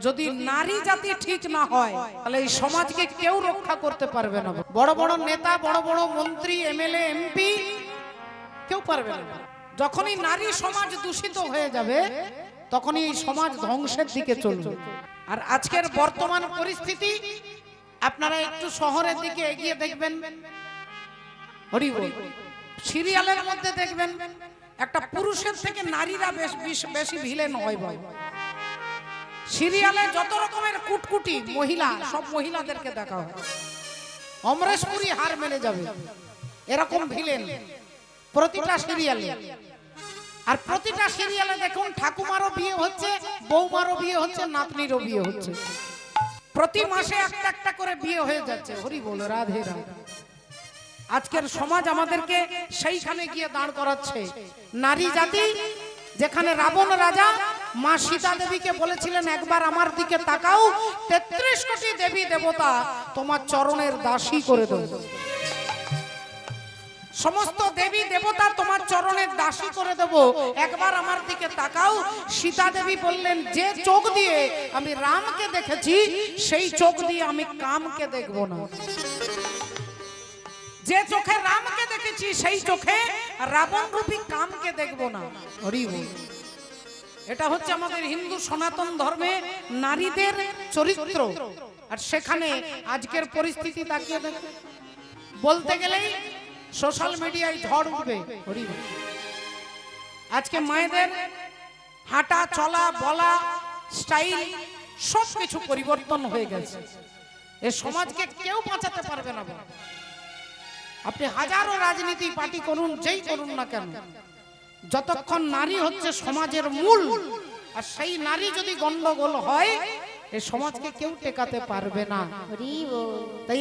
যদি নারী জাতি ঠিক না হয় তাহলে এই সমাজকে কেউ রক্ষা করতে পারবে না। বড় বড় নেতা, বড় বড় মন্ত্রী, এমএলএ, এমপি কেউ পারবে না। যখনই নারী সমাজ দূষিত হয়ে যাবে তখনই এই সমাজ ধ্বংসের দিকে চলবে। আর আজকের বর্তমান পরিস্থিতি আপনারা একটু শহরের দিকে এগিয়ে দেখবেন, হরি বল, সিরিয়ালের মধ্যে দেখবেন একটা পুরুষের থেকে নারীরা বেশি ভিলেন হয়। ভাই, সিরিয়ালে যত রকমের কুটকুটি মহিলা, সব মহিলাদেরকে দেখা হয়। অমরেশপুরি হার মেনে যাবে এরকম ভিলেন প্রতিটা সিরিয়ালে। আর প্রতিটা সিরিয়ালে দেখুন ঠাকুমারও বিয়ে হচ্ছে, বৌমারও বিয়ে হচ্ছে, নাতনিরও বিয়ে হচ্ছে। প্রতি মাসে একটা একটা করে বিয়ে হয়ে যাচ্ছে। হরি বল, রাধে রাধে। আজকের সমাজ আমাদেরকে সেইখানে গিয়ে দাঁড় করাচ্ছে। নারী জাতি যেখানে রাবণ রাজা মা সীতা দেবীকে বলেছিলেন একবার আমার দিকে তাকাও, ৩৩ কোটি দেবী দেবতা তোমার চরণের দাসী করে দেব। সমস্ত দেবী দেবতা তোমার চরণের দাসী করে দেব, একবার আমার দিকে তাকাও। সীতা দেবী বললেন যে চোখ দিয়ে আমি রামকে দেখেছি সেই চোখ দিয়ে আমি কামকে দেখব না। যে চোখে রামকে দেখেছি সেই চোখে রাবণ রূপী কামকে দেখব না। হরি বল। এটা হচ্ছে আমাদের হিন্দু সনাতন ধর্মে নারীদের চরিত্র। আর সেখানে আজকের পরিস্থিতি তাকিয়ে দেখো, বলতে গেলেই সোশ্যাল মিডিয়ায় ঝড় উঠবে। হরি বল। আজকে মায়েদের হাঁটা চলা বলা স্টাইল সবকিছু পরিবর্তন হয়ে গেছে। এই সমাজকে কেউ বাঁচাতে পারবে না। আপনি হাজারো রাজনীতি পার্টি করুন, যেই করুন না কেন, যতক্ষণ নারী হচ্ছে সমাজের মূল, আর সেই নারী যদি গন্ডগোল হয় এই সমাজকে কেউ টেকাতে পারবে না। তাই